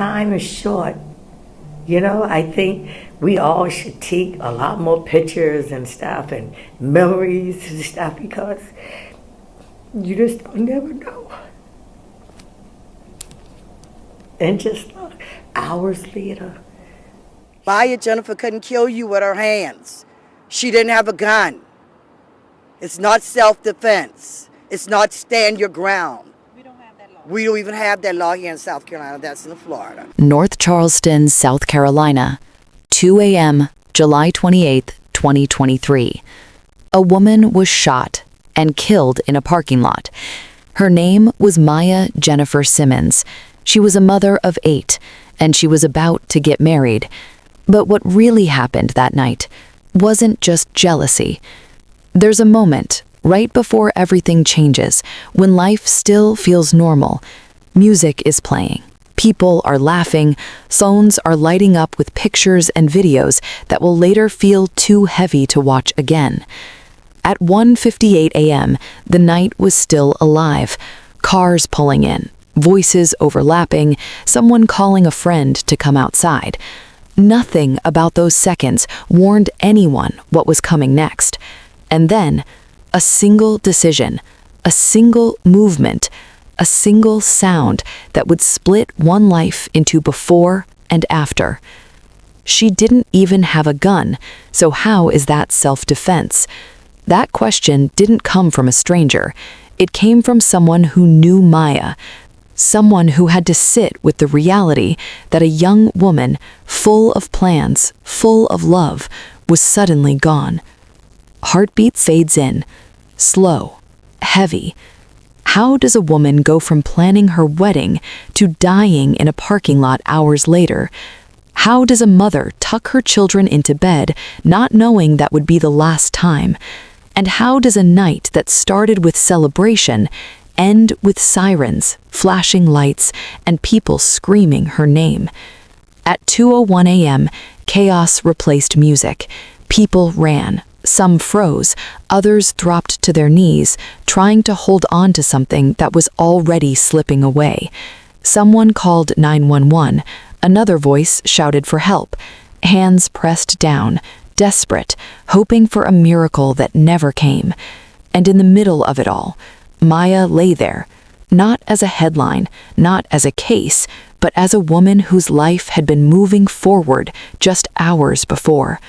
Time is short. I think we all should take a lot more pictures and stuff and memories and stuff because you just don't never know. And just look, hours later. Maya Jennifer couldn't kill you with her hands. She didn't have a gun. It's not self-defense. It's not stand your ground. We don't even have that law here in South Carolina. That's in Florida. North Charleston, South Carolina, 2 a.m., July 28, 2023. A woman was shot and killed in a parking lot. Her name was Maya Jennifer Simmons. She was a mother of 8, and she was about to get married. But what really happened that night wasn't just jealousy. There's a moment right before everything changes, when life still feels normal. Music is playing. People are laughing. Phones are lighting up with pictures and videos that will later feel too heavy to watch again. At 1:58 a.m., the night was still alive. Cars pulling in, voices overlapping, someone calling a friend to come outside. Nothing about those seconds warned anyone what was coming next. And then, a single decision, a single movement, a single sound that would split one life into before and after. She didn't even have a gun, so how is that self-defense? That question didn't come from a stranger. It came from someone who knew Maya, someone who had to sit with the reality that a young woman, full of plans, full of love, was suddenly gone. Heartbeat fades in, slow, heavy. How does a woman go from planning her wedding to dying in a parking lot hours later? How does a mother tuck her children into bed, not knowing that would be the last time? And how does a night that started with celebration end with sirens, flashing lights, and people screaming her name? At 2:01 a.m., chaos replaced music. People ran. Some froze, others dropped to their knees, trying to hold on to something that was already slipping away. Someone called 911. Another voice shouted for help. Hands pressed down, desperate, hoping for a miracle that never came. And in the middle of it all, Maya lay there, not as a headline, not as a case, but as a woman whose life had been moving forward just hours before.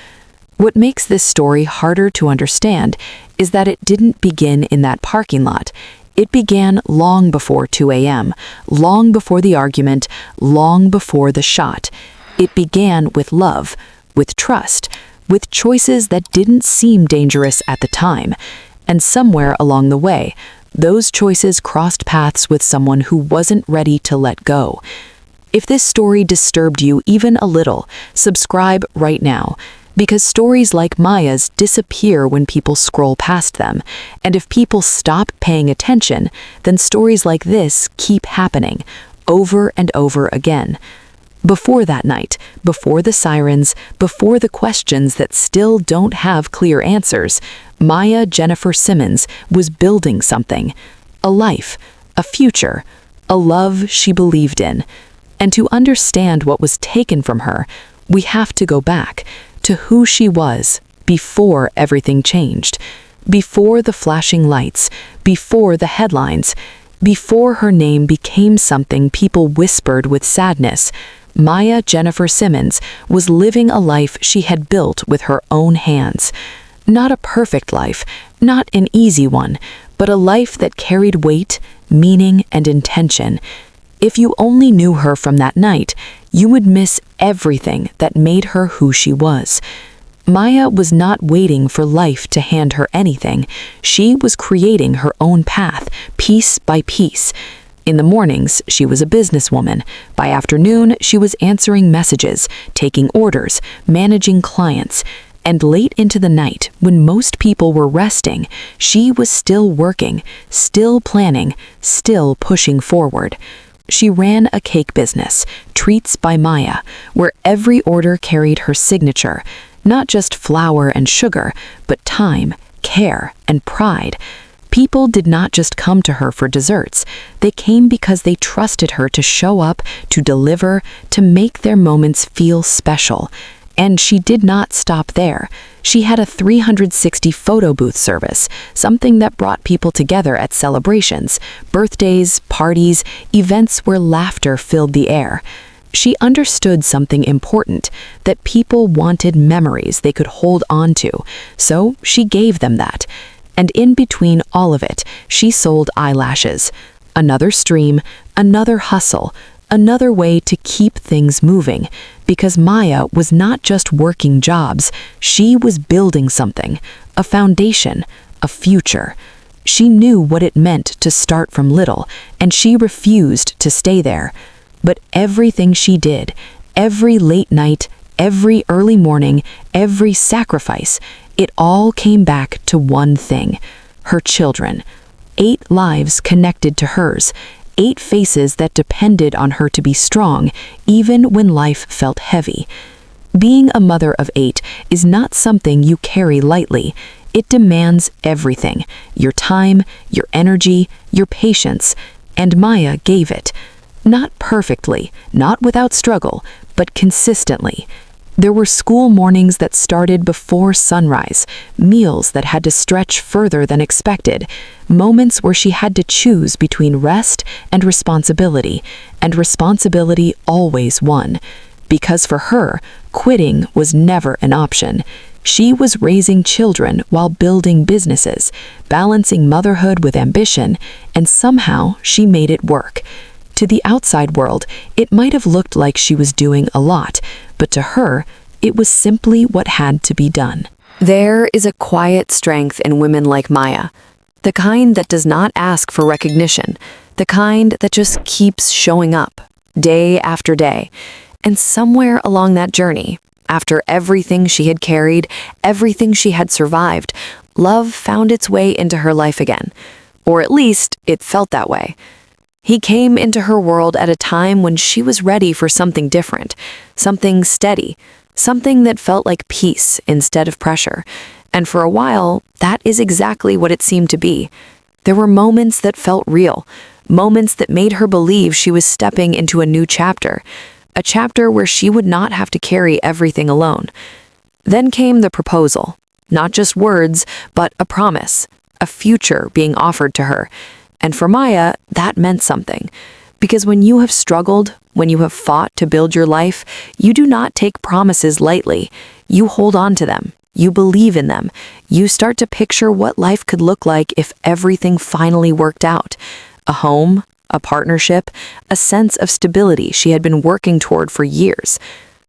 What makes this story harder to understand is that it didn't begin in that parking lot. It began long before 2 a.m., long before the argument, long before the shot. It began with love, with trust, with choices that didn't seem dangerous at the time. And somewhere along the way, those choices crossed paths with someone who wasn't ready to let go. If this story disturbed you even a little, subscribe right now. Because stories like Maya's disappear when people scroll past them. And if people stop paying attention, then stories like this keep happening, over and over again. Before that night, before the sirens, before the questions that still don't have clear answers, Maya Jennifer Simmons was building something. A life, a future, a love she believed in. And to understand what was taken from her, we have to go back to who she was before everything changed, before the flashing lights, before the headlines, before her name became something people whispered with sadness. Maya Jennifer Simmons was living a life she had built with her own hands. Not a perfect life, not an easy one, but a life that carried weight, meaning, and intention. If you only knew her from that night, you would miss everything that made her who she was. Maya was not waiting for life to hand her anything. She was creating her own path, piece by piece. In the mornings, she was a businesswoman. By afternoon, she was answering messages, taking orders, managing clients. And late into the night, when most people were resting, she was still working, still planning, still pushing forward. She ran a cake business, Treats by Maya, where every order carried her signature, not just flour and sugar, but time, care, and pride. People did not just come to her for desserts. They came because they trusted her to show up, to deliver, to make their moments feel special. And she did not stop there. She had a 360 photo booth service, something that brought people together at celebrations, birthdays, parties, events where laughter filled the air. She understood something important, that people wanted memories they could hold on to, so she gave them that. And in between all of it, she sold eyelashes. Another stream, another hustle, another way to keep things moving. Because Maya was not just working jobs, she was building something, a foundation, a future. She knew what it meant to start from little, and she refused to stay there. But everything she did, every late night, every early morning, every sacrifice, it all came back to one thing: her children. 8 lives connected to hers, 8 faces that depended on her to be strong, even when life felt heavy. Being a mother of 8 is not something you carry lightly. It demands everything: your time, your energy, your patience, and Maya gave it. Not perfectly, not without struggle, but consistently. There were school mornings that started before sunrise, meals that had to stretch further than expected, moments where she had to choose between rest and responsibility always won. Because for her, quitting was never an option. She was raising children while building businesses, balancing motherhood with ambition, and somehow she made it work. To the outside world, it might have looked like she was doing a lot, but to her, it was simply what had to be done. There is a quiet strength in women like Maya, the kind that does not ask for recognition, the kind that just keeps showing up, day after day. And somewhere along that journey, after everything she had carried, everything she had survived, love found its way into her life again. Or at least, it felt that way. He came into her world at a time when she was ready for something different, something steady, something that felt like peace instead of pressure. And for a while, that is exactly what it seemed to be. There were moments that felt real, moments that made her believe she was stepping into a new chapter, a chapter where she would not have to carry everything alone. Then came the proposal, not just words, but a promise, a future being offered to her. And for Maya, that meant something. Because when you have struggled, when you have fought to build your life, you do not take promises lightly. You hold on to them. You believe in them. You start to picture what life could look like if everything finally worked out. A home, a partnership, a sense of stability she had been working toward for years.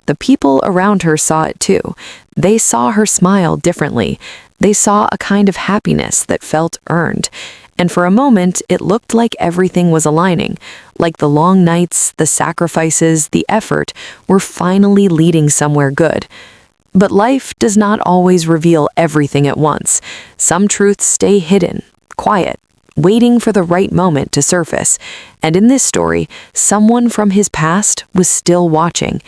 The people around her saw it too. They saw her smile differently. They saw a kind of happiness that felt earned. And for a moment, it looked like everything was aligning, like the long nights, the sacrifices, the effort were finally leading somewhere good. But life does not always reveal everything at once. Some truths stay hidden, quiet, waiting for the right moment to surface. And in this story, someone from his past was still watching.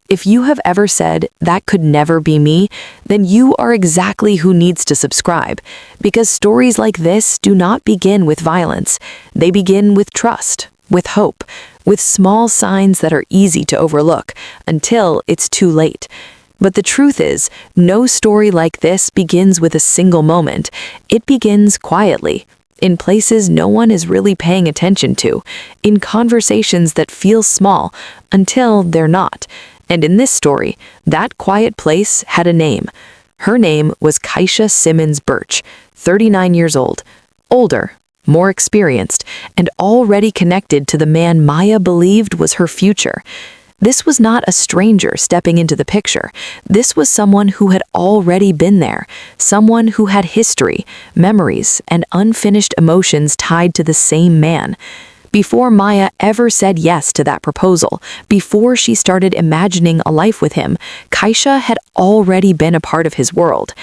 If you have ever said, "That could never be me," then you are exactly who needs to subscribe. Because stories like this do not begin with violence. They begin with trust, with hope, with small signs that are easy to overlook until it's too late. But the truth is, no story like this begins with a single moment. It begins quietly, in places no one is really paying attention to, in conversations that feel small until they're not. And in this story, that quiet place had a name. Her name was Keisha Simmons Birch, 39 years old, older, more experienced, and already connected to the man Maya believed was her future. This was not a stranger stepping into the picture. This was someone who had already been there, someone who had history, memories, and unfinished emotions tied to the same man. Before Maya ever said yes to that proposal, before she started imagining a life with him, Keisha had already been a part of his world.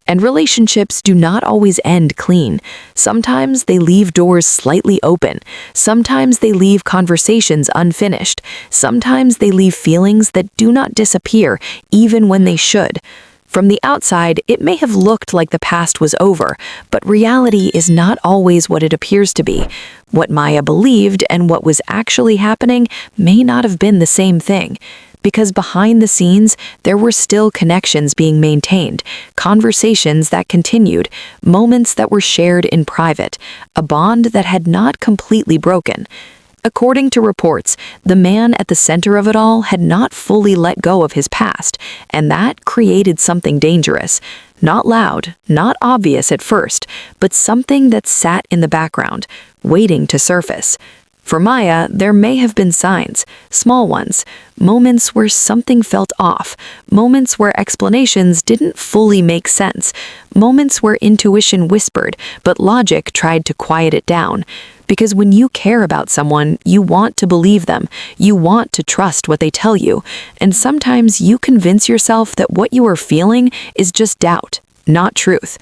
And relationships do not always end clean. Sometimes they leave doors slightly open. Sometimes they leave conversations unfinished. Sometimes they leave feelings that do not disappear, even when they should. From the outside, it may have looked like the past was over, but reality is not always what it appears to be. What Maya believed and what was actually happening may not have been the same thing. Because behind the scenes, there were still connections being maintained, conversations that continued, moments that were shared in private, a bond that had not completely broken. According to reports, the man at the center of it all had not fully let go of his past, and that created something dangerous. Not loud, not obvious at first, but something that sat in the background, waiting to surface. For Maya, there may have been signs, small ones, moments where something felt off, moments where explanations didn't fully make sense, moments where intuition whispered, but logic tried to quiet it down. Because when you care about someone, you want to believe them, you want to trust what they tell you, and sometimes you convince yourself that what you are feeling is just doubt, not truth.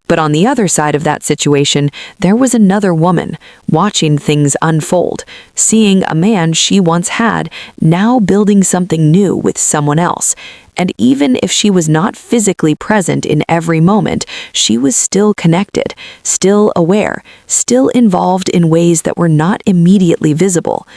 But on the other side of that situation, there was another woman, watching things unfold, seeing a man she once had, now building something new with someone else. And even if she was not physically present in every moment, she was still connected, still aware, still involved in ways that were not immediately visible.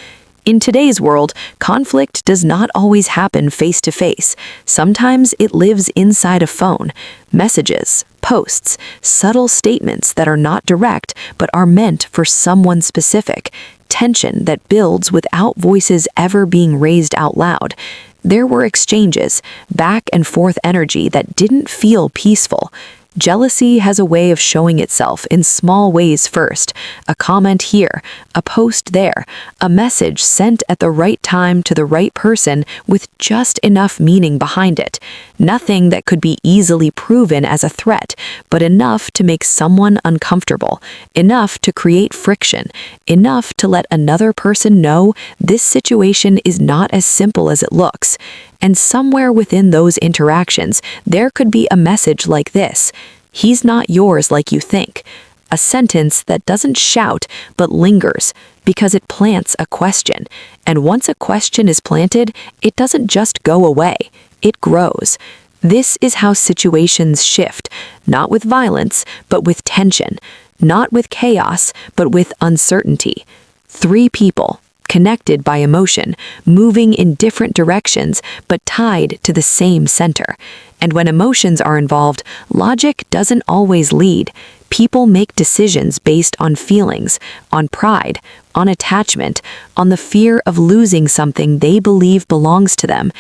In today's world, conflict does not always happen face to face. Sometimes it lives inside a phone. Messages, posts, subtle statements that are not direct but are meant for someone specific. Tension that builds without voices ever being raised out loud. There were exchanges, back and forth energy that didn't feel peaceful. Jealousy has a way of showing itself in small ways first. A comment here, a post there, a message sent at the right time to the right person with just enough meaning behind it. Nothing that could be easily proven as a threat, but enough to make someone uncomfortable, enough to create friction, enough to let another person know this situation is not as simple as it looks. And somewhere within those interactions, there could be a message like this: "He's not yours like you think." A sentence that doesn't shout but lingers because it plants a question. And once a question is planted, it doesn't just go away, it grows. This is how situations shift, not with violence, but with tension, not with chaos, but with uncertainty. Three people, connected by emotion, moving in different directions, but tied to the same center. And when emotions are involved, logic doesn't always lead. People make decisions based on feelings, on pride, on attachment, on the fear of losing something they believe belongs to them.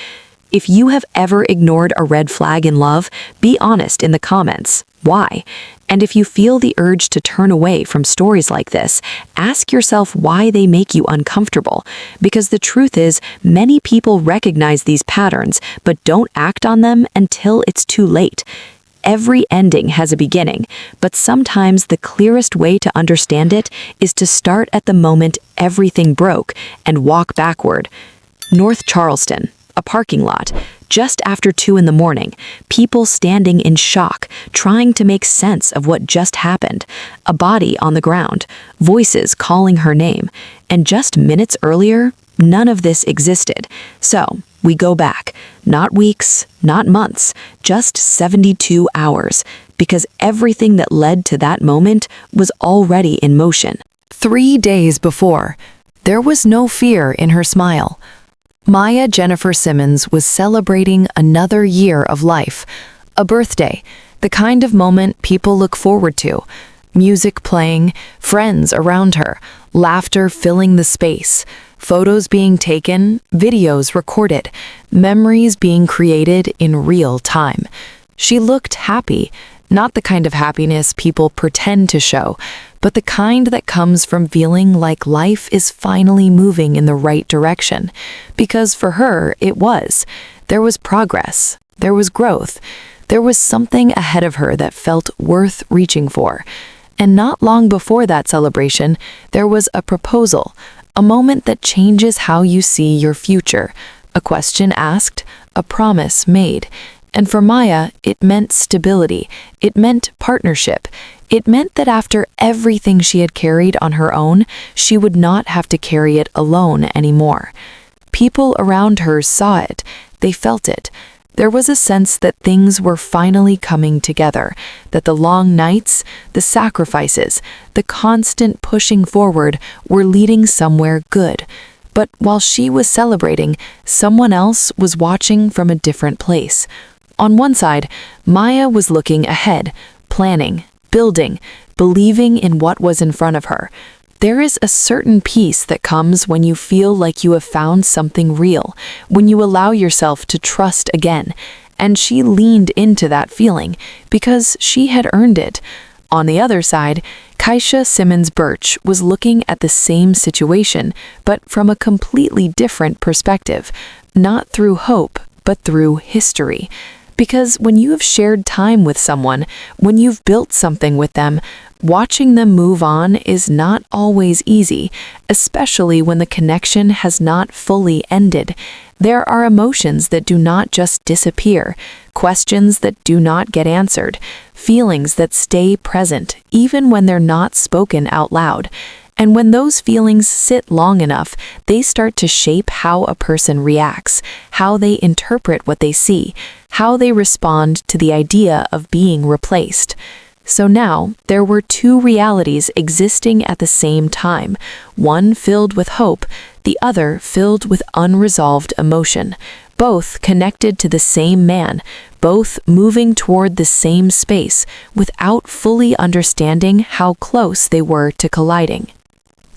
If you have ever ignored a red flag in love, be honest in the comments. Why? And if you feel the urge to turn away from stories like this, ask yourself why they make you uncomfortable. Because the truth is, many people recognize these patterns, but don't act on them until it's too late. Every ending has a beginning, but sometimes the clearest way to understand it is to start at the moment everything broke and walk backward. North Charleston, a parking lot. Just after 2 in the morning, people standing in shock, trying to make sense of what just happened. A body on the ground, voices calling her name. And just minutes earlier, none of this existed. So, we go back. Not weeks, not months, just 72 hours. Because everything that led to that moment was already in motion. 3 days before, there was no fear in her smile. Maya Jennifer Simmons was celebrating another year of life, a birthday, the kind of moment people look forward to. Music playing, friends around her, laughter filling the space, photos being taken, videos recorded, memories being created in real time. She looked happy, not the kind of happiness people pretend to show, but the kind that comes from feeling like life is finally moving in the right direction. Because for her, it was. There was progress. There was growth. There was something ahead of her that felt worth reaching for. And not long before that celebration, there was a proposal, a moment that changes how you see your future, a question asked, a promise made. And for Maya, it meant stability. It meant partnership. It meant that after everything she had carried on her own, she would not have to carry it alone anymore. People around her saw it. They felt it. There was a sense that things were finally coming together, that the long nights, the sacrifices, the constant pushing forward were leading somewhere good. But while she was celebrating, someone else was watching from a different place. On one side, Maya was looking ahead, planning, building, believing in what was in front of her. There is a certain peace that comes when you feel like you have found something real, when you allow yourself to trust again. And she leaned into that feeling because she had earned it. On the other side, Kaisha Simmons Birch was looking at the same situation, but from a completely different perspective, not through hope, but through history. Because when you have shared time with someone, when you've built something with them, watching them move on is not always easy, especially when the connection has not fully ended. There are emotions that do not just disappear, questions that do not get answered, feelings that stay present even when they're not spoken out loud. And when those feelings sit long enough, they start to shape how a person reacts, how they interpret what they see, how they respond to the idea of being replaced. So now, there were two realities existing at the same time, one filled with hope, the other filled with unresolved emotion, both connected to the same man, both moving toward the same space without fully understanding how close they were to colliding.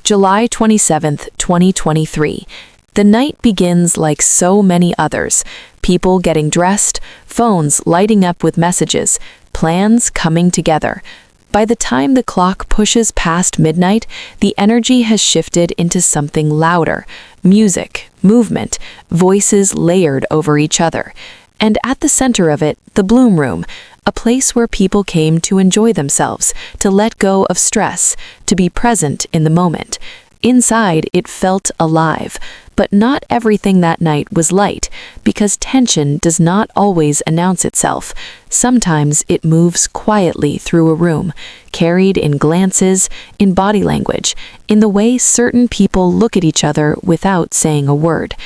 July 27, 2023. The night begins like so many others. People getting dressed, phones lighting up with messages, plans coming together. By the time the clock pushes past midnight, the energy has shifted into something louder. Music, movement, voices layered over each other. And at the center of it, the Bloom Room, a place where people came to enjoy themselves, to let go of stress, to be present in the moment. Inside, it felt alive, but not everything that night was light, because tension does not always announce itself. Sometimes it moves quietly through a room, carried in glances, in body language, in the way certain people look at each other without saying a word.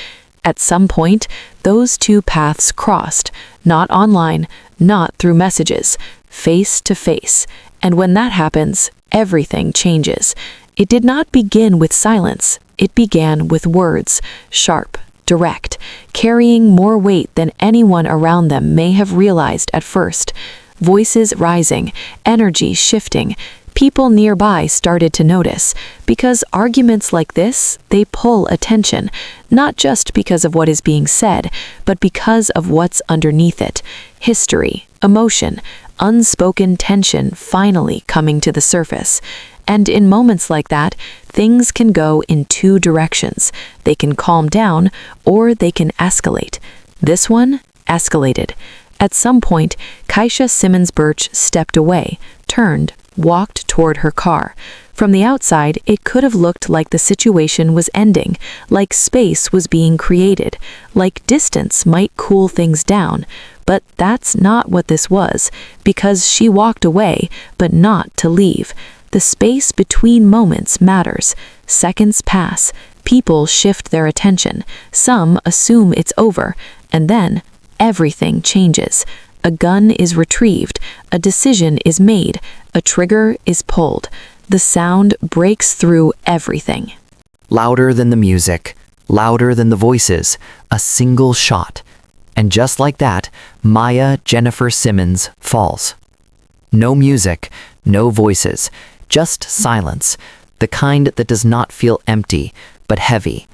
At some point, those two paths crossed, not online, not through messages, face to face. And when that happens, everything changes. It did not begin with silence. It began with words, sharp, direct, carrying more weight than anyone around them may have realized at first. Voices rising, energy shifting. People nearby started to notice, because arguments like this, they pull attention, not just because of what is being said, but because of what's underneath it. History, emotion, unspoken tension finally coming to the surface. And in moments like that, things can go in two directions. They can calm down, or they can escalate. This one escalated. At some point, Kaisha Simmons Birch stepped away, turned, walked toward her car. From the outside, it could have looked like the situation was ending, like space was being created, like distance might cool things down. But that's not what this was, because she walked away, but not to leave. The space between moments matters. Seconds pass. People shift their attention. Some assume it's over. And then, everything changes. A gun is retrieved. A decision is made. A trigger is pulled. The sound breaks through everything. Louder than the music, louder than the voices, a single shot. And just like that, Maya Jennifer Simmons falls. No music, no voices, just silence, the kind that does not feel empty, but heavy.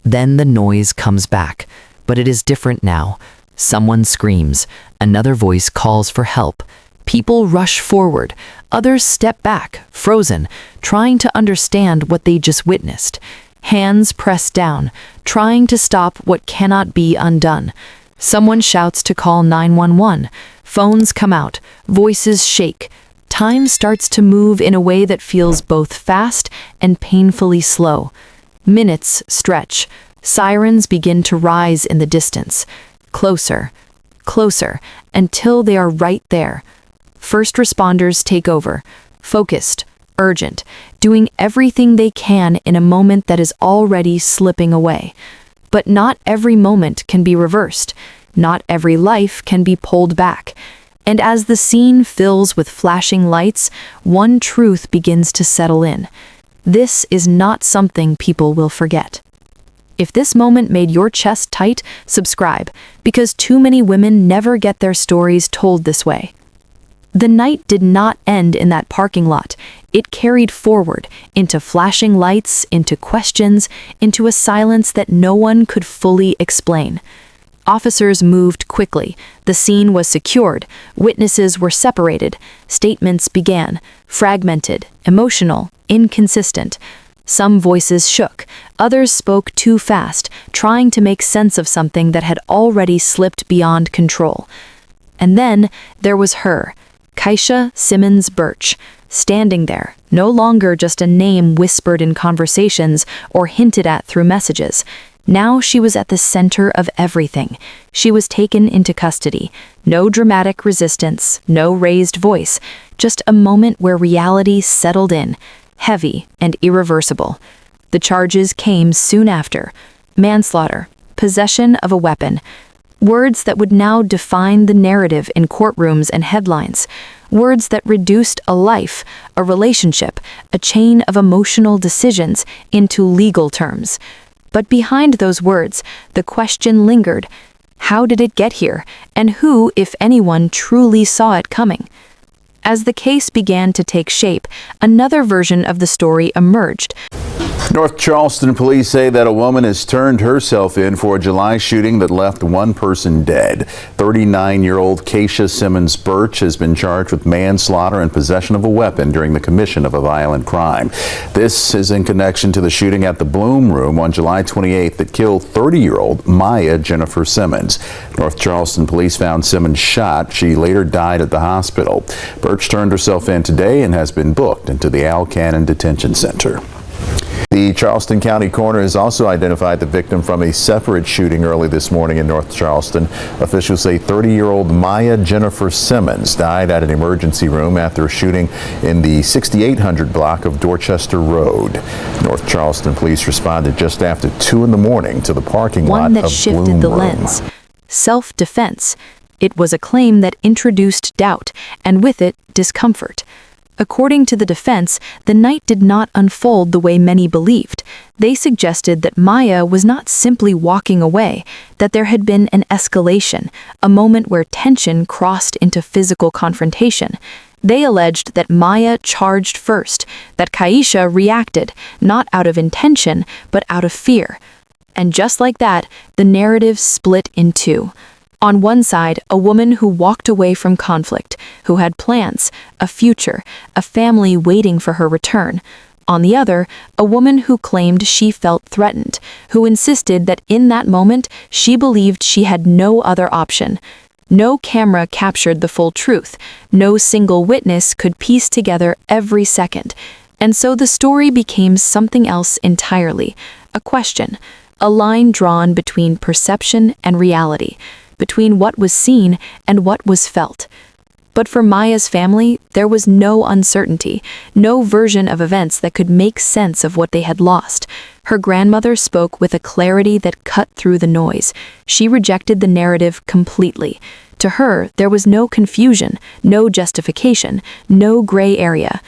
Then the noise comes back, but it is different now. Someone screams, another voice calls for help. People rush forward, others step back, frozen, trying to understand what they just witnessed. Hands pressed down, trying to stop what cannot be undone. Someone shouts to call 911. Phones come out, voices shake. Time starts to move in a way that feels both fast and painfully slow. Minutes stretch. Sirens begin to rise in the distance. Closer, closer, until they are right there. First responders take over, focused, urgent, doing everything they can in a moment that is already slipping away. But not every moment can be reversed. Not every life can be pulled back. And as the scene fills with flashing lights, one truth begins to settle in. This is not something people will forget. If this moment made your chest tight, subscribe, because too many women never get their stories told this way. The night did not end in that parking lot. It carried forward, into flashing lights, into questions, into a silence that no one could fully explain. Officers moved quickly. The scene was secured. Witnesses were separated. Statements began, fragmented, emotional, inconsistent. Some voices shook. Others spoke too fast, trying to make sense of something that had already slipped beyond control. And then there was her, Keisha Simmons Birch, standing there, no longer just a name whispered in conversations or hinted at through messages. Now she was at the center of everything. She was taken into custody. No dramatic resistance, no raised voice, just a moment where reality settled in, heavy and irreversible. The charges came soon after: manslaughter, possession of a weapon, words that would now define the narrative in courtrooms and headlines, words that reduced a life, a relationship, a chain of emotional decisions into legal terms. But behind those words, the question lingered: how did it get here, and who, if anyone, truly saw it coming? As the case began to take shape, another version of the story emerged. North Charleston police say that a woman has turned herself in for a July shooting that left one person dead. 39-year-old Keisha Simmons Birch has been charged with manslaughter and possession of a weapon during the commission of a violent crime. This is in connection to the shooting at the Bloom Room on July 28th that killed 30-year-old Maya Jennifer Simmons. North Charleston police found Simmons shot. She later died at the hospital. Birch turned herself in today and has been booked into the Al Cannon Detention Center. The Charleston County coroner has also identified the victim from a separate shooting early this morning in North Charleston. Officials say 30-year-old Maya Jennifer Simmons died at an emergency room after a shooting in the 6800 block of Dorchester Road. North Charleston police responded just after 2 in the morning to the parking lot One that of shifted Bloom the Room. lens. Self-defense. It was a claim that introduced doubt, and with it, discomfort. According to the defense, the night did not unfold the way many believed. They suggested that Maya was not simply walking away, that there had been an escalation, a moment where tension crossed into physical confrontation. They alleged that Maya charged first, that Keisha reacted, not out of intention, but out of fear. And just like that, the narrative split in two. On one side, a woman who walked away from conflict, who had plans, a future, a family waiting for her return. On the other, a woman who claimed she felt threatened, who insisted that in that moment she believed she had no other option. No camera captured the full truth. No single witness could piece together every second. And so the story became something else entirely, a question, a line drawn between perception and reality, between what was seen and what was felt. But for Maya's family, there was no uncertainty, no version of events that could make sense of what they had lost. Her grandmother spoke with a clarity that cut through the noise. She rejected the narrative completely. To her, there was no confusion, no justification, no gray area.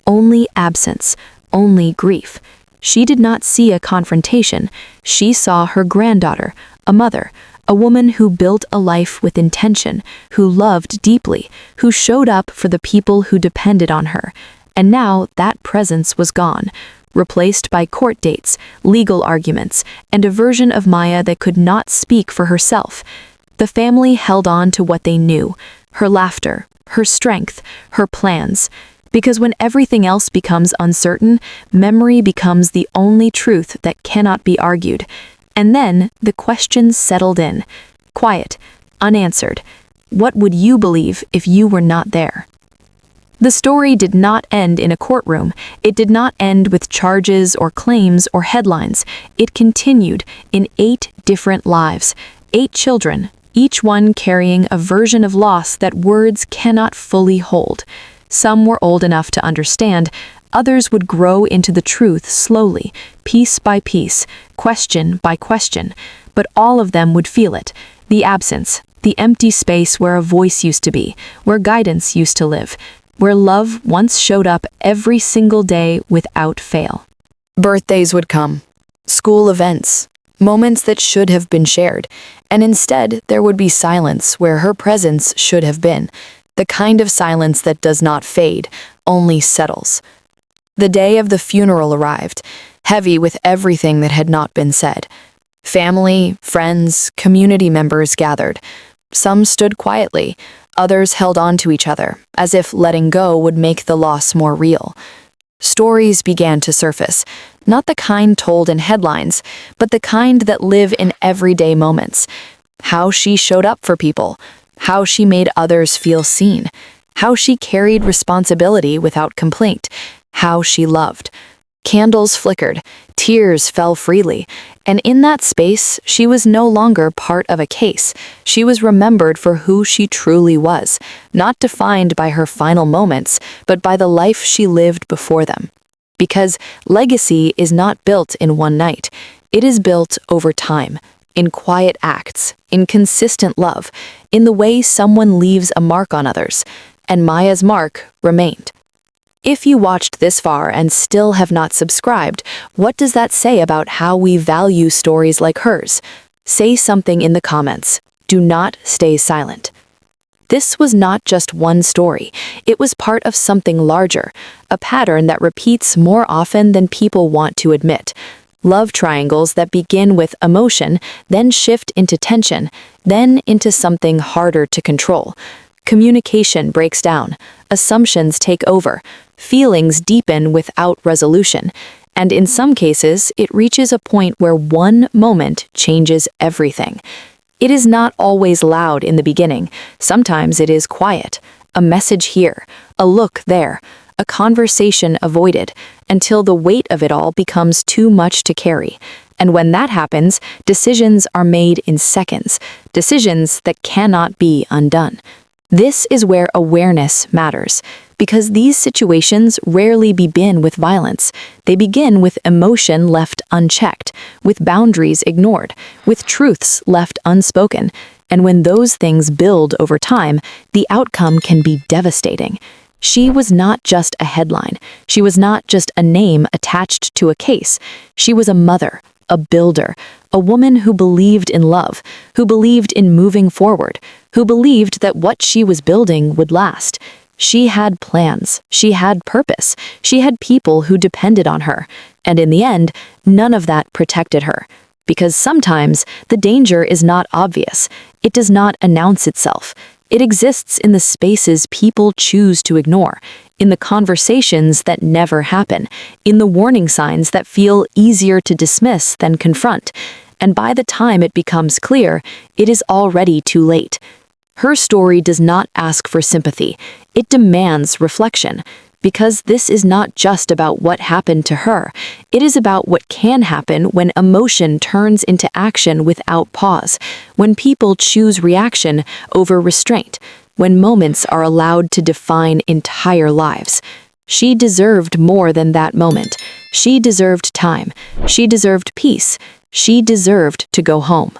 Only absence, only grief. She did not see a confrontation. She saw her granddaughter, a mother, a woman who built a life with intention, who loved deeply, who showed up for the people who depended on her. And now that presence was gone, replaced by court dates, legal arguments, and a version of Maya that could not speak for herself. The family held on to what they knew: her laughter, her strength, her plans. Because when everything else becomes uncertain, memory becomes the only truth that cannot be argued. And then the questions settled in, quiet, unanswered. What would you believe if you were not there? The story did not end in a courtroom. It did not end with charges or claims or headlines. It continued in 8 different lives, 8 children, each one carrying a version of loss that words cannot fully hold. Some were old enough to understand. Others would grow into the truth slowly, piece by piece, question by question, but all of them would feel it. The absence, the empty space where a voice used to be, where guidance used to live, where love once showed up every single day without fail. Birthdays would come, school events, moments that should have been shared, and instead there would be silence where her presence should have been, the kind of silence that does not fade, only settles. The day of the funeral arrived, heavy with everything that had not been said. Family, friends, community members gathered. Some stood quietly, others held on to each other, as if letting go would make the loss more real. Stories began to surface, not the kind told in headlines, but the kind that live in everyday moments. How she showed up for people, how she made others feel seen, how she carried responsibility without complaint, how she loved. Candles flickered, tears fell freely, and in that space, she was no longer part of a case. She was remembered for who she truly was, not defined by her final moments, but by the life she lived before them. Because legacy is not built in one night. It is built over time, in quiet acts, in consistent love, in the way someone leaves a mark on others. And Maya's mark remained. If you watched this far and still have not subscribed, what does that say about how we value stories like hers? Say something in the comments. Do not stay silent. This was not just one story. It was part of something larger, a pattern that repeats more often than people want to admit. Love triangles that begin with emotion, then shift into tension, then into something harder to control. Communication breaks down, assumptions take over, feelings deepen without resolution, and in some cases, it reaches a point where one moment changes everything. It is not always loud in the beginning. Sometimes it is quiet, a message here, a look there, a conversation avoided, until the weight of it all becomes too much to carry. And when that happens, decisions are made in seconds, decisions that cannot be undone. This is where awareness matters, because these situations rarely begin with violence. They begin with emotion left unchecked, with boundaries ignored, with truths left unspoken. And when those things build over time, the outcome can be devastating. She was not just a headline. She was not just a name attached to a case. She was a mother, a builder, a woman who believed in love, who believed in moving forward, who believed that what she was building would last. She had plans, she had purpose, she had people who depended on her, and in the end, none of that protected her. Because sometimes the danger is not obvious. It does not announce itself. It exists in the spaces people choose to ignore, in the conversations that never happen, in the warning signs that feel easier to dismiss than confront. And by the time it becomes clear, it is already too late. Her story does not ask for sympathy. It demands reflection. Because this is not just about what happened to her. It is about what can happen when emotion turns into action without pause, when people choose reaction over restraint, when moments are allowed to define entire lives. She deserved more than that moment. She deserved time. She deserved peace. She deserved to go home.